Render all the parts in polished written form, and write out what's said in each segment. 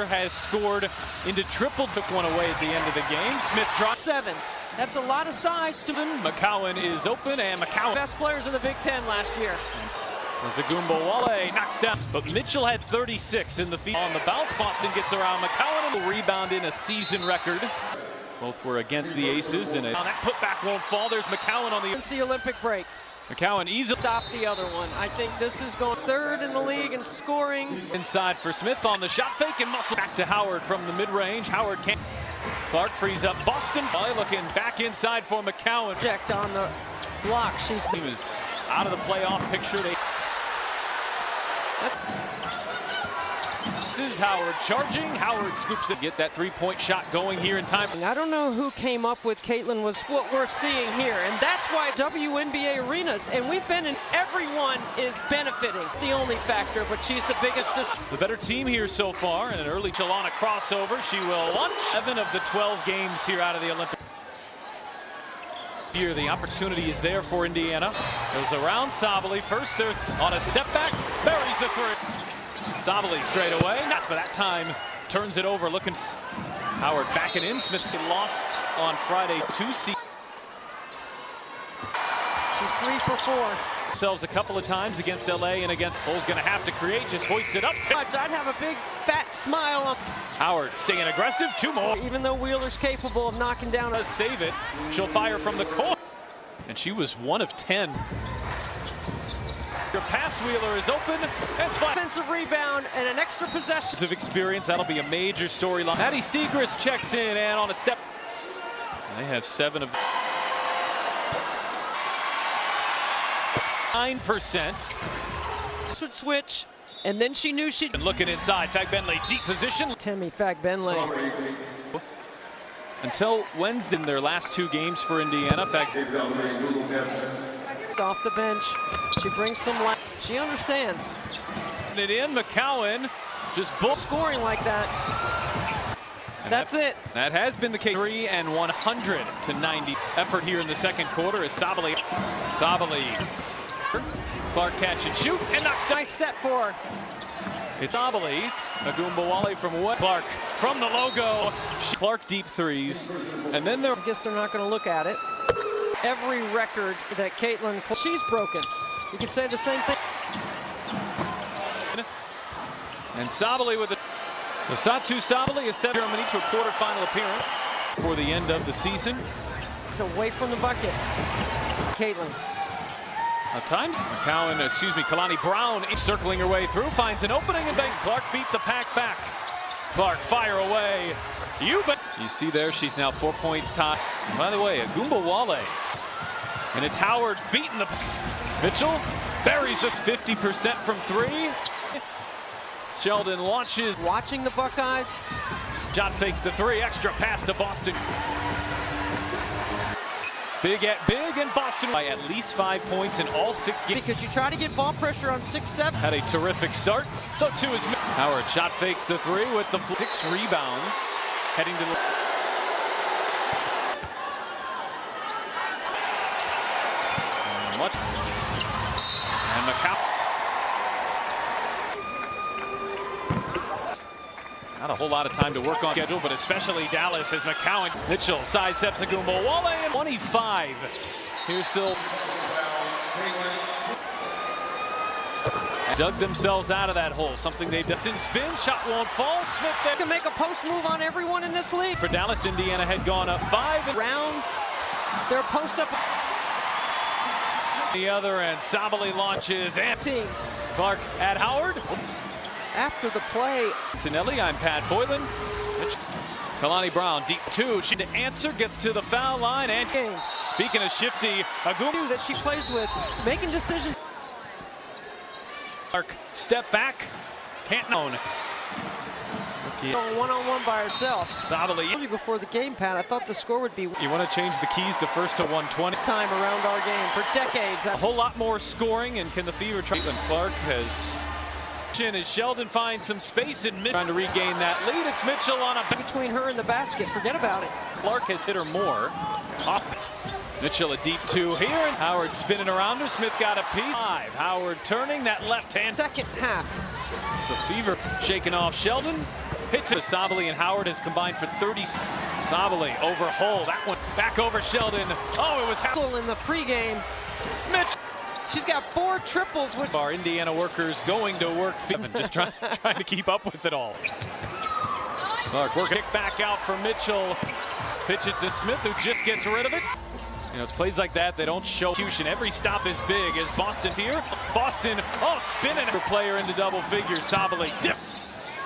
Fever has scored into triple. Took one away at the end of the game. Smith dropped 7. That's a lot of size to them. McCowan is open, and McCowan. Best players in the Big Ten last year. Wale knocks down, but Mitchell had 36 in the field. On the bounce, Boston gets around McCowan and will rebound in a season record. Both were against the Aces, and that putback won't fall. There's McCowan on the Olympic break. McCowan easily Stop the other one. I think this is going 3rd in the league in scoring. Inside for Smith on the shot fake and muscle. Back to Howard from the mid-range. Howard can't. Clark frees up Boston. Looking back inside for McCowan. Checked on the block. He was out of the playoff picture. This is Howard charging. Howard scoops it. Get that three-point shot going here in time. I don't know who came up with Caitlin was what we're seeing here, and that's why WNBA arenas, and we've been in, everyone is benefiting. The only factor, but she's the biggest. The better team here so far, and an early Chalana crossover. She will launch 7 of the 12 games here out of the Olympic. Here, the opportunity is there for Indiana. Goes around Sabally. First, they're on a step back. Buries the three. Sabally straight away. But that time turns it over. Looking. Howard backing in. Smith lost on Friday 2 seed. He's 3 for 4. Themselves a couple of times against LA and against Bull's going to have to create. Just hoist it up. I'd have a big fat smile on. Howard staying aggressive. 2 more. Even though Wheeler's capable of knocking down. Let's save it. She'll fire from the corner. And she was 1 of 10. Your pass, Wheeler is open. Offensive rebound and an extra possession. Of experience, that'll be a major storyline. Maddie Segrist checks in and on a step. They have 7 of 9%. Would switch, and then she knew she'd. And looking inside, Fagbenley deep position. Temi Fagbenley. Until Wednesday, in their last 2 games for Indiana, Off the bench, she brings some light. She understands. It in, McCowan just scoring like that. That's it. That has been the case. 3 and 100 to 90. Effort here in the second quarter is Sabally. Clark catch and shoot and knocks down. Nice set for her. It's Sabally. Wale from what? Clark from the logo. Clark deep threes. And then I guess they're not going to look at it. Every record that Caitlin, she's broken. You can say the same thing. And Sabally with the. So Satu Sabally is set Germany to a quarterfinal appearance for the end of the season. It's away from the bucket. Caitlin. A time. Kalani Brown circling her way through, finds an opening and bang. Clark beat the pack back. Clark fire away. You see there, she's now 4 points high. And by the way, Wale. And it's Howard beating the. Mitchell buries a 50% from 3. Sheldon launches. Watching the Buckeyes. John fakes the 3. Extra pass to Boston. Big at big, and Boston by at least 5 points in all 6 games. Because you try to get ball pressure on 6-7. Had a terrific start. So too is Howard. Shot fakes the 3 with the 6 rebounds. Heading to the. And McCowan. Not a whole lot of time to work on schedule, but especially Dallas as McCowan. Mitchell sidesteps Wale and 25. Here's still. Dug themselves out of that hole. Something they've done. Spin, shot won't fall. Smith there. Can make a post move on everyone in this league. For Dallas, Indiana had gone up 5. Round their post up. The other end, Sabally launches and teams. Clark at Howard. After the play. Tinelli, I'm Pat Boylan. Kalani Brown, deep 2. She to answer, gets to the foul line. And speaking of shifty, that she plays with, making decisions. Clark, step back. Can't known. Going one-on-one by herself. Sabally. Before the game, Pat, I thought the score would be. You want to change the keys to 1st to 120. Time around our game for decades. A whole lot more scoring, and can the Fever try? Clark has. As Sheldon finds some space and trying to regain that lead. It's Mitchell on a between her and the basket. Forget about it. Clark has hit her more. Off. Mitchell a deep 2 here. And Howard spinning around her. Smith got a piece. 5. Howard turning that left hand. Second half. It's the Fever shaking off Sheldon. Hits it. Sabally and Howard has combined for 30. Sabally over Hull. That one back over Sheldon. Oh, it was in the pregame. Mitch. She's got 4 triples with our Indiana workers going to work. Just trying to keep up with it all. Clark working kick back out for Mitchell. Pitch it to Smith, who just gets rid of it. You know, it's plays like that, they don't show execution. Every stop is big. Is Boston here? Boston, spinning her player into double figures. Sabally dip.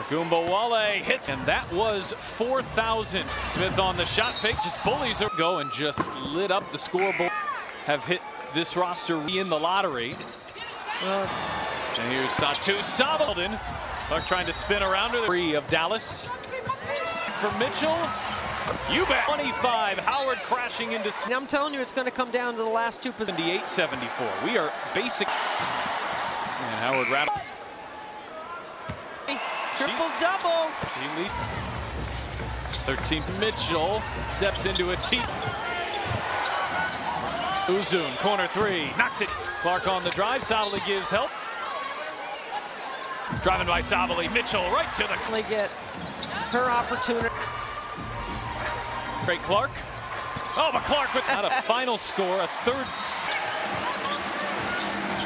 Wale hits, and that was 4,000. Smith on the shot fake, just bullies her. Go and just lit up the scoreboard. Have hit this roster in the lottery. And here's Satu Sabaldin. Clark trying to spin around her. 3 of Dallas. For Mitchell. You bet. 25. Howard crashing into. I'm telling you, it's going to come down to the last 2 positions. 78-74. We are basic. And Howard rattle. Triple double. 13. Mitchell steps into a T. Uzun, corner 3, knocks it. Clark on the drive. Sabally gives help. Driving by Sabally. Mitchell right to the. They get her opportunity. Great Clark. Oh, but Clark with not a final score, a third.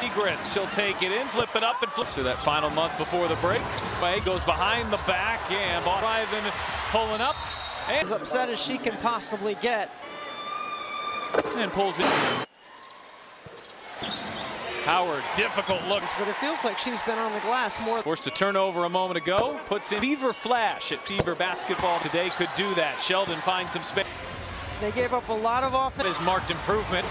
Egress, she'll take it in, flip it up, and flip to that final month before the break. Goes behind the back, and driving, pulling up. And as upset as she can possibly get. And pulls it. Howard, difficult looks. But it feels like she's been on the glass more. Forced a turnover a moment ago. Puts in Fever Flash at Fever Basketball today. Could do that. Sheldon finds some space. They gave up a lot of offense. Is marked improvement.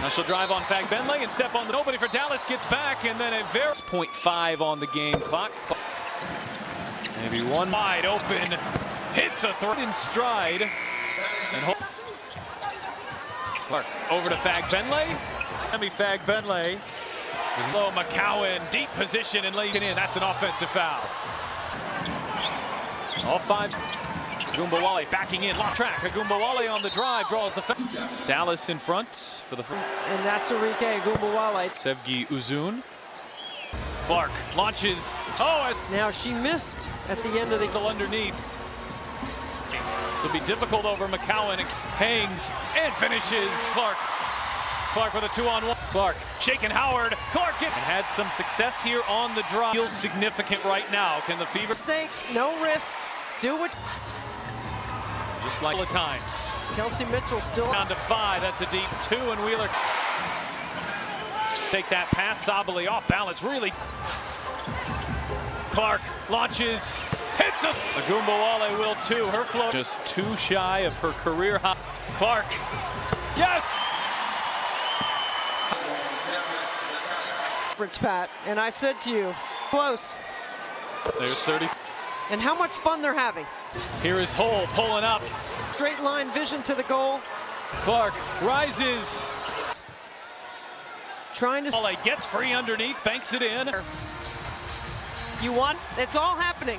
Now she'll drive on Fagbenle and step on the nobody for Dallas. Gets back, and then a very 0.5 on the game clock. Maybe one wide open. Hits a throw in stride. And Clark over to Fagbenle. Fagbenle. Low McCowan, deep position and laying it in. That's an offensive foul. All 5. Wale backing in, lost track. Wale on the drive, draws the foul. Dallas in front for the. And that's Enrique Wale. Sevgi Uzun. Clark launches. Oh, now she missed at the end of the. Underneath. This will be difficult over McCowan. Hangs and finishes. Clark with a 2-on-1. Clark shaking Howard. Clark and had some success here on the drive. Feels significant right now. Can the Fever mistakes, no wrist, do it. Just like the times. Kelsey Mitchell still down to 5. That's a deep 2, and Wheeler take that pass. Sabally off balance. Really. Clark launches. Hits it. Wale will too. Her flow just 2 shy of her career high. Clark. Yes. Pat, and I said to you, close. There's 30. And how much fun they're having. Here is Hull pulling up. Straight line vision to the goal. Clark rises. Trying to. Wale gets free underneath, banks it in. You want? It's all happening.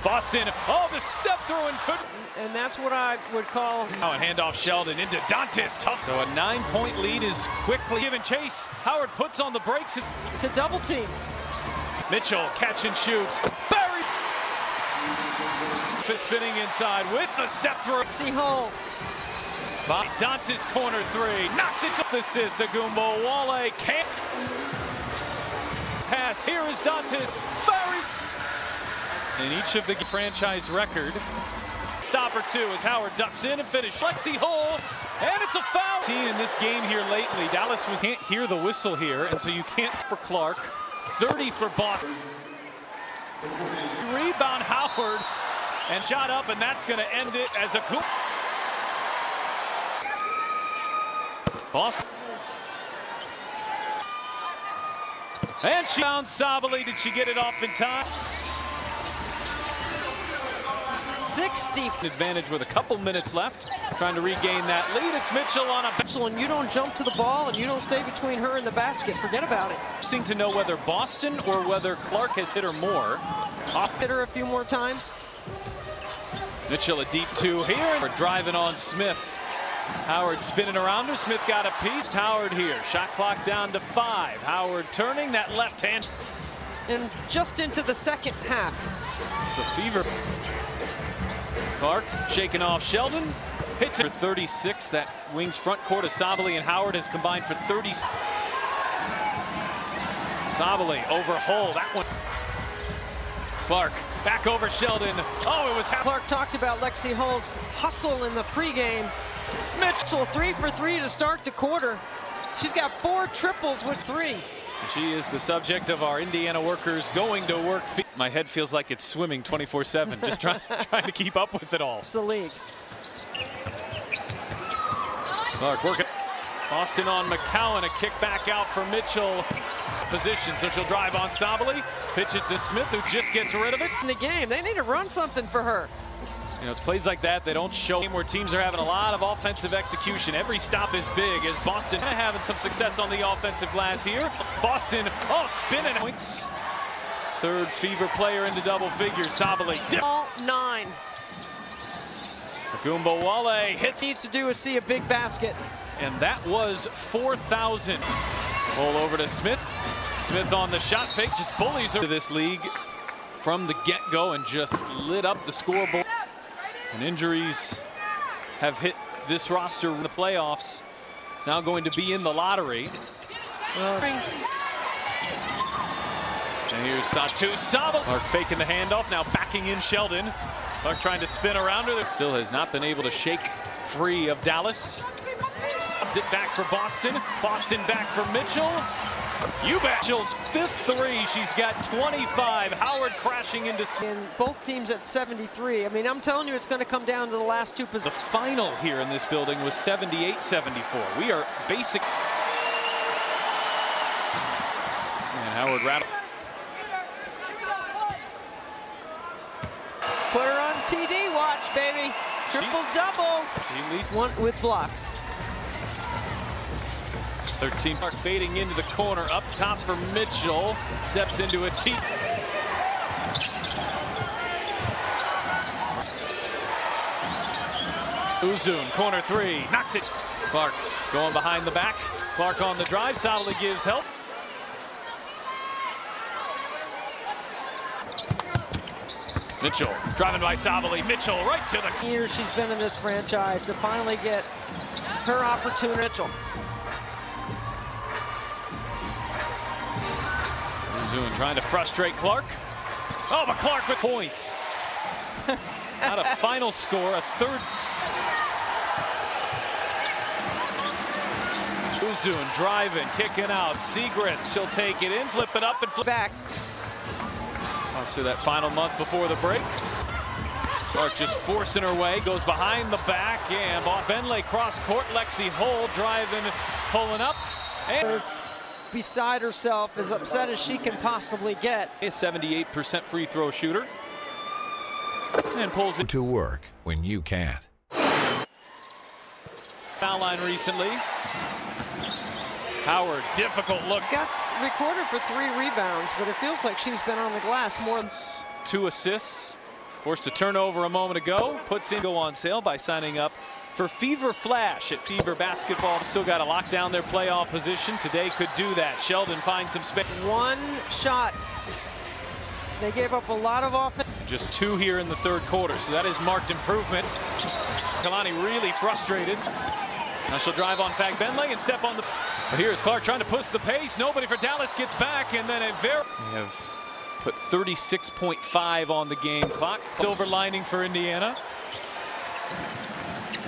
Boston, the step through and couldn't. And that's what I would call. Oh, and handoff Sheldon into Dantis. Tough. So a 9-point lead is quickly given chase. Howard puts on the brakes. To double team. Mitchell catch and shoot. Barry. Spinning inside with the step through. See Hull. Dantis corner 3. Knocks it to the assist. Wale can't. Pass. Here is Dantis. Barry. In each of the franchise record. Stopper 2 as Howard ducks in and finishes. Lexi Hull, and it's a foul. Seen in this game here lately, Dallas can't hear the whistle here, and so you can't for Clark. 30 for Boston. Rebound Howard, and shot up, and that's going to end it as a coup. Boston. And she found Sabally. Did she get it off in time? 60. Advantage with a couple minutes left. Trying to regain that lead. It's Mitchell on a. Mitchell, and you don't jump to the ball and you don't stay between her and the basket. Forget about it. Interesting to know whether Boston or whether Clark has hit her more. Off hit her a few more times. Mitchell a deep 2 here. We're driving on Smith. Howard spinning around her. Smith got a piece. Howard here. Shot clock down to 5. Howard turning that left hand. and just into the second half. It's the Fever. Clark shaking off Sheldon. Hits it for 36. That wings front court of Sabally and Howard has combined for 30. Sabally over Hull. That one. Clark back over Sheldon. Oh, it was Clark talked about Lexi Hull's hustle in the pregame. Mitchell 3 for 3 to start the quarter. She's got 4 triples with 3. She is the subject of our Indiana workers going to work. My head feels like it's swimming 24/7, just trying to keep up with it all. It's the league. Clark working. Boston on McCowan, a kick back out for Mitchell. Position, so she'll drive on Sabally, pitch it to Smith, who just gets rid of it. In the game, they need to run something for her. You know, it's plays like that they don't show, where teams are having a lot of offensive execution. Every stop is big, as Boston having some success on the offensive glass here. Boston, spinning points. Third Fever player into double figures. Sabally. All 9. Agumbawale hits. Needs to do is see a big basket. And that was 4,000. Pull over to Smith. Smith on the shot fake, just bullies over this league from the get-go and just lit up the scoreboard. And injuries have hit this roster in the playoffs. It's now going to be in the lottery. And here's Satu Sabally. Clark faking the handoff, now backing in Sheldon. Clark trying to spin around her. Still has not been able to shake free of Dallas. It back for Boston. Boston back for Mitchell. You bet. Mitchell's 5th 3. She's got 25. Howard crashing into. And both teams at 73. I mean, I'm telling you, it's going to come down to the last 2 positions. The final here in this building was 78-74. We are basic. And Howard rattled. Put her on TD watch, baby. Triple double. One with blocks. 13. Clark fading into the corner, up top for Mitchell. Steps into a T. Uzun, corner 3, knocks it. Clark going behind the back. Clark on the drive. Sabally gives help. Mitchell driving by Sabally. Mitchell right to the. Years she's been in this franchise to finally get her opportunity. Mitchell. Uzun trying to frustrate Clark. Oh, but Clark with points. Not a final score, a third. Uzun driving, kicking out. Segrist, she'll take it in, flip it up and flip back. So that final month before the break. Clark just forcing her way, goes behind the back, and Benley cross court. Lexi Hull driving, pulling up. And is beside herself, as upset as she can possibly get. A 78% free throw shooter. And pulls it to work when you can't. Foul line recently. Howard, difficult look. Got recorded for 3 rebounds, but it feels like she's been on the glass more. 2 assists. Forced a turnover a moment ago. Puts in go on sale by signing up for Fever Flash at Fever Basketball. Still got to lock down their playoff position. Today could do that. Sheldon finds some space. 1 shot. They gave up a lot of offense. Just 2 here in the third quarter, so that is marked improvement. Kalani really frustrated. Now she'll drive on Benley and step on the. Here's Clark trying to push the pace. Nobody for Dallas gets back, and then a very. They have put 36.5 on the game clock. Silver lining for Indiana.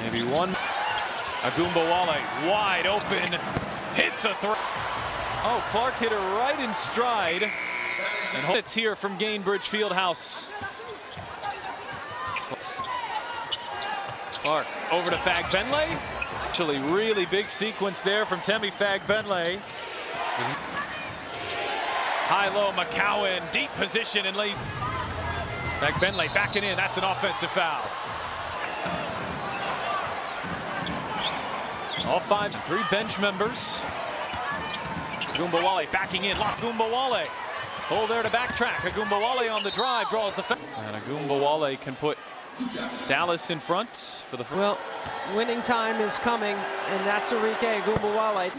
Maybe one. Agumbawale wide open, hits a throw. Oh, Clark hit her right in stride. And it's here from Gainbridge Fieldhouse. Clark over to Benley. Actually, really big sequence there from Temi Benley. High-low McCowan, deep position and lead. Benley backing in. That's an offensive foul. All 3 bench members. Agumbawale backing in. Lost Agumbawale. Hold there to backtrack. Agumbawale on the drive draws the foul. And Agumbawale can put Dallas in front for the. Well, winning time is coming, and that's Arike Agumbawale.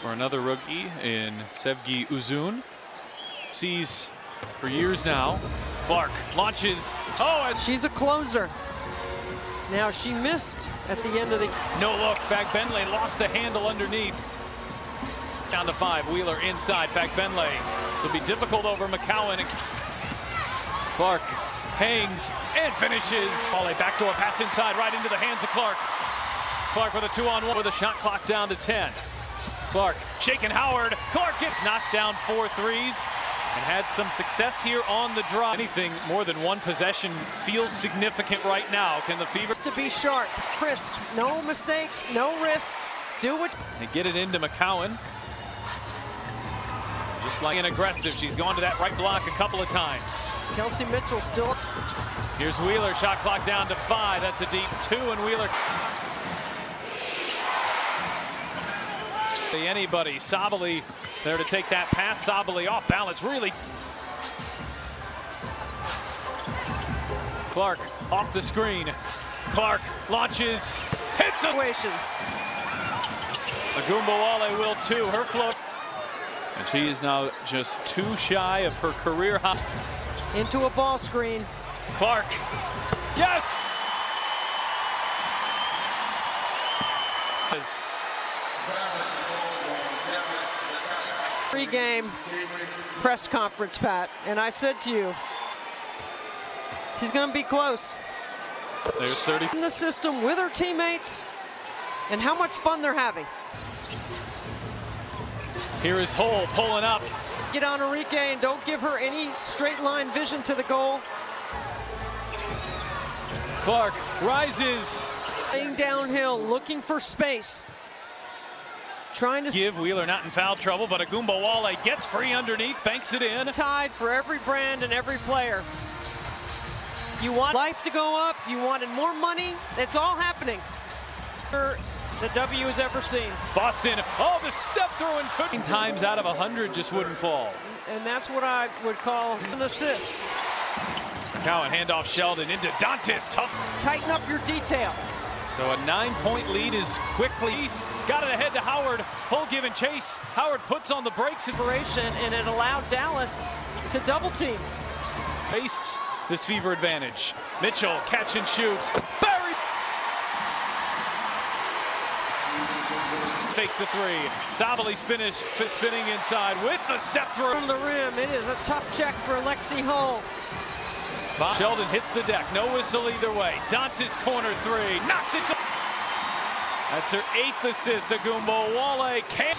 For another rookie in Sevgi Uzun. Sees for years now. Clark launches. Oh, and She's a closer. Now she missed at the end of the... no look. Fagbenle lost the handle underneath. Down to 5. Wheeler inside. Fagbenle. This will be difficult over McCowan. Clark hangs and finishes. Volley backdoor pass inside, right into the hands of Clark. Clark with a 2-on-1 with a shot clock down to 10. Clark shaking Howard. Clark gets knocked down 4 threes and had some success here on the drive. Anything more than one possession feels significant right now. Can the Fever To be sharp, crisp, no mistakes, no risks. Do it. and get it into McCowan? Just like an aggressive. She's gone to that right block a couple of times. Kelsey Mitchell still. Here's Wheeler, shot clock down to 5. That's a deep 2, and Wheeler. Anybody, Sabali there to take that pass. Sabali off balance, really. Clark off the screen. Clark launches, hits Situations. Agumbawale will too. Her float. And she is now just 2 shy of her career high. Into a ball screen. Clark, yes! Pre-game press conference, Pat, and I said to you, she's going to be close. There's 30. In the system with her teammates, and how much fun they're having. Here is Hull pulling up. Get on Enrique and don't give her any straight line vision to the goal. Clark rises. Playing downhill, looking for space. Trying to Give Wheeler not in foul trouble, but Agumbawale gets free underneath, banks it in. tide for every brand and every player. You want life to go up, you wanted more money, it's all happening. The W has ever seen. Boston, oh, the step through and cooking. Times out of 100 just wouldn't fall. And that's what I would call an assist. McCowan handoff Sheldon into Dantis, tough. Tighten up your detail. So a 9-point lead is quickly. Got it ahead to Howard. Hull giving chase. Howard puts on the brakes. And it allowed Dallas to double team. Faced this Fever advantage. Mitchell catch and shoot. Barry fakes the 3. Sabali spinning inside with the step through. From the rim, it is a tough check for Lexi Hull. Sheldon hits the deck. No whistle either way. Dantis corner 3. Knocks it down. That's her 8th assist. Agumbawale can't.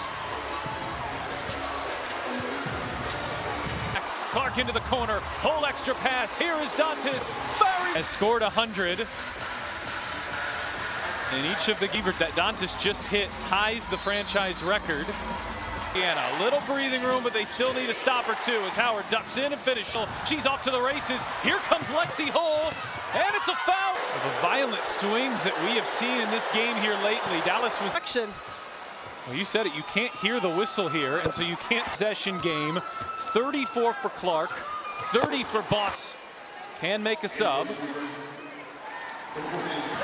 Clark into the corner. Whole extra pass. Here is Dantis. Has scored 100. And each of the Fever that Dantis just hit ties the franchise record. And a little breathing room, but they still need a stopper too as Howard ducks in and finishes. She's off to the races. Here comes Lexi Hull, and it's a foul. The violent swings that we have seen in this game here lately. Dallas was... Well, you said it. You can't hear the whistle here, and so you can't possession game. 34 for Clark, 30 for Boss. Can make a sub.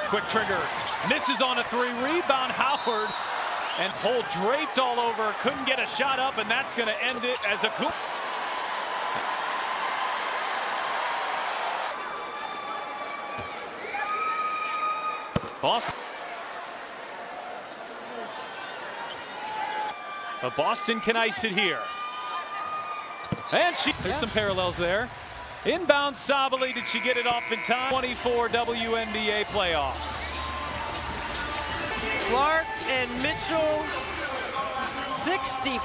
Quick trigger. Misses on a 3. Rebound Howard. And Hull draped all over, couldn't get a shot up, and that's going to end it as a coup. Boston. But Boston can ice it here. And there's some parallels there. Inbound Sabali, did she get it off in time? 24 WNBA playoffs. Clark and Mitchell, 60